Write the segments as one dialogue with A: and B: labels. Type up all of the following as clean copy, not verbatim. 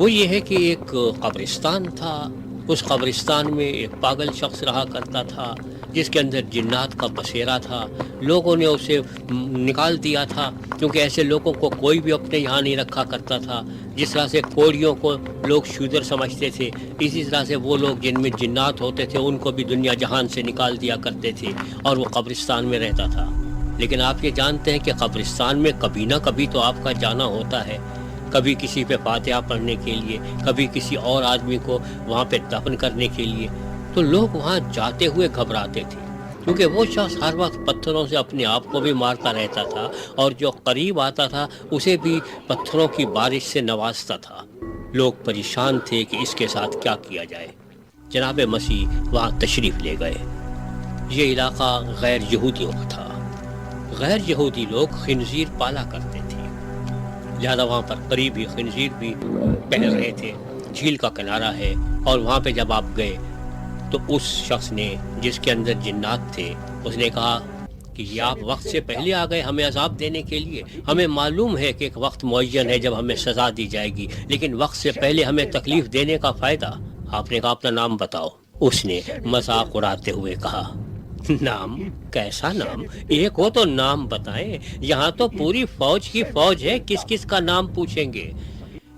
A: وہ یہ ہے کہ ایک قبرستان تھا، اس قبرستان میں ایک پاگل شخص رہا کرتا تھا جس کے اندر جنات کا بسیرا تھا۔ لوگوں نے اسے نکال دیا تھا کیونکہ ایسے لوگوں کو کوئی بھی اپنے یہاں نہیں رکھا کرتا تھا۔ جس طرح سے کوڑیوں کو لوگ شودر سمجھتے تھے، اسی طرح سے وہ لوگ جن میں جنات ہوتے تھے ان کو بھی دنیا جہان سے نکال دیا کرتے تھے، اور وہ قبرستان میں رہتا تھا۔ لیکن آپ یہ جانتے ہیں کہ قبرستان میں کبھی نہ کبھی تو آپ کا جانا ہوتا ہے، کبھی کسی پہ فاتحہ پڑھنے کے لیے، کبھی کسی اور آدمی کو وہاں پہ دفن کرنے کے لیے۔ تو لوگ وہاں جاتے ہوئے گھبراتے تھے کیونکہ وہ شخص ہر وقت پتھروں سے اپنے آپ کو بھی مارتا رہتا تھا، اور جو قریب آتا تھا اسے بھی پتھروں کی بارش سے نوازتا تھا۔ لوگ پریشان تھے کہ اس کے ساتھ کیا کیا جائے۔ جناب مسیح وہاں تشریف لے گئے۔ یہ علاقہ غیر یہودیوں کا تھا۔ غیر یہودی لوگ خنزیر پالا کرتے تھے، لہذا وہاں پر قریب ہی خنزیر بھی پہل رہے تھے۔ جھیل کا کنارہ ہے، اور وہاں پہ جب آپ گئے تو اس شخص نے جس کے اندر جنات تھے اس نے کہا کہ یہ آپ وقت سے پہلے آ گئے ہمیں عذاب دینے کے لیے۔ ہمیں معلوم ہے کہ ایک وقت معین ہے جب ہمیں سزا دی جائے گی، لیکن وقت سے پہلے ہمیں تکلیف دینے کا فائدہ۔ آپ نے کہا اپنا نام بتاؤ۔ اس نے مذاق اڑاتے ہوئے کہا نام؟ کیسا نام؟ ایک ہو تو نام بتائیں، یہاں تو پوری فوج کی فوج ہے، کس کس کا نام پوچھیں گے؟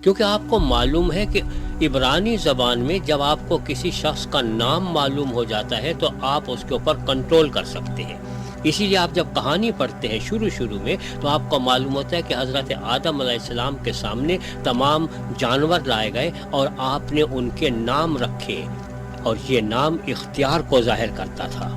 A: کیونکہ آپ کو معلوم ہے کہ عبرانی زبان میں جب آپ کو کسی شخص کا نام معلوم ہو جاتا ہے تو آپ اس کے اوپر کنٹرول کر سکتے ہیں۔ اسی لیے آپ جب کہانی پڑھتے ہیں شروع میں تو آپ کو معلوم ہوتا ہے کہ حضرت آدم علیہ السلام کے سامنے تمام جانور لائے گئے اور آپ نے ان کے نام رکھے، اور یہ نام اختیار کو ظاہر کرتا تھا۔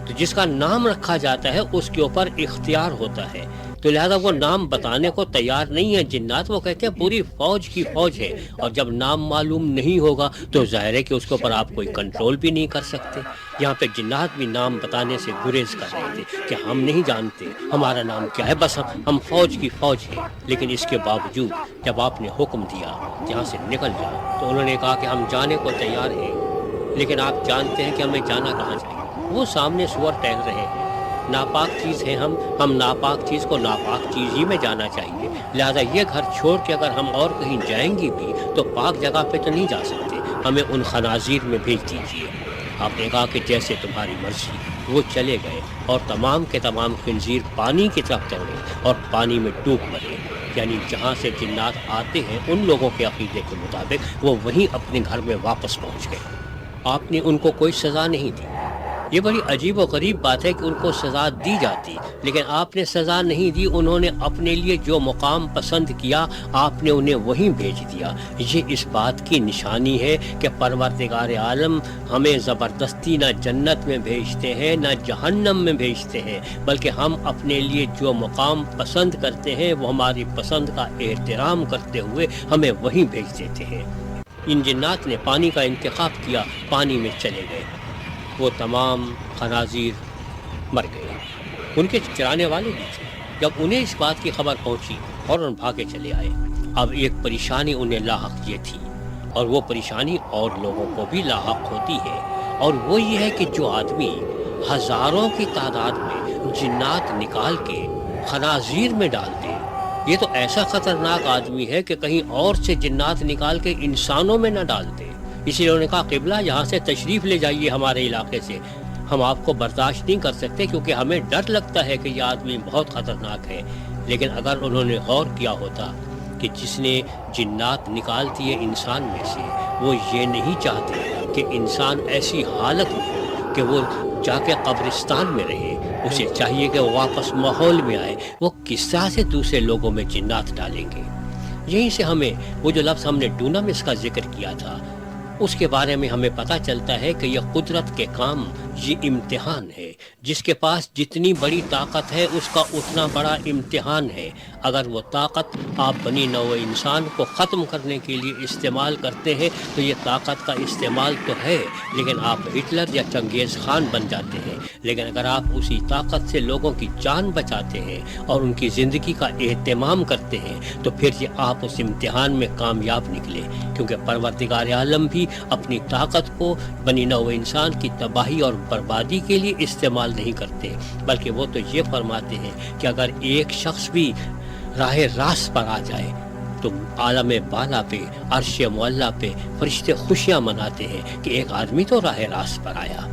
A: تو جس کا نام رکھا جاتا ہے اس کے اوپر اختیار ہوتا ہے، تو لہذا وہ نام بتانے کو تیار نہیں ہے جنات۔ وہ کہتے ہیں پوری فوج کی فوج ہے، اور جب نام معلوم نہیں ہوگا تو ظاہر ہے کہ اس کے اوپر آپ کوئی کنٹرول بھی نہیں کر سکتے۔ یہاں پہ جنات بھی نام بتانے سے گریز کر رہے تھے کہ ہم نہیں جانتے ہمارا نام کیا ہے، بس ہم فوج کی فوج ہیں۔ لیکن اس کے باوجود جب آپ نے حکم دیا یہاں سے نکل جاؤ تو انہوں نے کہا کہ ہم جانے کو تیار ہیں، لیکن آپ جانتے ہیں کہ ہمیں جانا کہاں چاہیے۔ وہ سامنے سور ٹہل رہے ہیں، ناپاک چیز ہے ہم ناپاک چیز کو ناپاک چیز ہی میں جانا چاہیے، لہذا یہ گھر چھوڑ کے اگر ہم اور کہیں جائیں گے بھی تو پاک جگہ پہ تو نہیں جا سکتے، ہمیں ان خنازیر میں بھیج دیجیے۔ آپ نے کہا کہ جیسے تمہاری مرضی۔ وہ چلے گئے اور تمام کے تمام خنزیر پانی کی طرف دوڑے اور پانی میں ڈوب مرے، یعنی جہاں سے جنات آتے ہیں ان لوگوں کے عقیدے کے مطابق وہ وہیں اپنے گھر میں واپس پہنچ گئے۔ آپ نے ان کو کوئی سزا نہیں دی۔ یہ بڑی عجیب و غریب بات ہے کہ ان کو سزا دی جاتی، لیکن آپ نے سزا نہیں دی۔ انہوں نے اپنے لیے جو مقام پسند کیا آپ نے انہیں وہیں بھیج دیا۔ یہ اس بات کی نشانی ہے کہ پروردگار عالم ہمیں زبردستی نہ جنت میں بھیجتے ہیں نہ جہنم میں بھیجتے ہیں، بلکہ ہم اپنے لیے جو مقام پسند کرتے ہیں وہ ہماری پسند کا احترام کرتے ہوئے ہمیں وہیں بھیج دیتے ہیں۔ ان جنات نے پانی کا انتخاب کیا، پانی میں چلے گئے، وہ تمام خنازیر مر گئے۔ ان کے چرانے والے بھی تھے، جب انہیں اس بات کی خبر پہنچی فوراً بھاگے چلے آئے۔ اب ایک پریشانی انہیں لاحق یہ تھی، اور وہ پریشانی اور لوگوں کو بھی لاحق ہوتی ہے، اور وہ یہ ہے کہ جو آدمی ہزاروں کی تعداد میں جنات نکال کے خنازیر میں ڈال دے، یہ تو ایسا خطرناک آدمی ہے کہ کہیں اور سے جنات نکال کے انسانوں میں نہ ڈال دے۔ اسی لیے انہوں نے کہا قبلہ یہاں سے تشریف لے جائیے ہمارے علاقے سے، ہم آپ کو برداشت نہیں کر سکتے کیونکہ ہمیں ڈر لگتا ہے کہ یہ آدمی بہت خطرناک ہے۔ لیکن اگر انہوں نے غور کیا ہوتا کہ جس نے جنات نکال دیے انسان میں سے، وہ یہ نہیں چاہتے کہ انسان ایسی حالت میں ہو کہ وہ جا کے قبرستان میں رہے، اسے چاہیے کہ وہ واپس ماحول میں آئے۔ وہ کس طرح سے دوسرے لوگوں میں جنات ڈالیں گے؟ یہیں سے ہمیں وہ جو لفظ ہم نے ڈونامس کا ذکر کیا تھا اس کے بارے میں ہمیں پتہ چلتا ہے کہ یہ قدرت کے کام، یہ امتحان ہے۔ جس کے پاس جتنی بڑی طاقت ہے اس کا اتنا بڑا امتحان ہے۔ اگر وہ طاقت آپ بنی نوع انسان کو ختم کرنے کے لیے استعمال کرتے ہیں تو یہ طاقت کا استعمال تو ہے، لیکن آپ ہٹلر یا چنگیز خان بن جاتے ہیں۔ لیکن اگر آپ اسی طاقت سے لوگوں کی جان بچاتے ہیں اور ان کی زندگی کا اہتمام کرتے ہیں تو پھر یہ آپ اس امتحان میں کامیاب نکلے، کیونکہ پروردگار عالم بھی اپنی طاقت کو بنی نوع انسان کی تباہی اور بربادی کے لیے استعمال نہیں کرتے، بلکہ وہ تو یہ فرماتے ہیں کہ اگر ایک شخص بھی راہ راست پر آ جائے تو عالم بالا پہ عرش معلا پہ فرشتے خوشیاں مناتے ہیں کہ ایک آدمی تو راہ راست پر آیا۔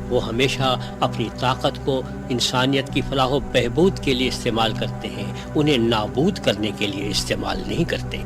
A: وہ ہمیشہ اپنی طاقت کو انسانیت کی فلاح و بہبود کے لیے استعمال کرتے ہیں، انہیں نابود کرنے کے لیے استعمال نہیں کرتے۔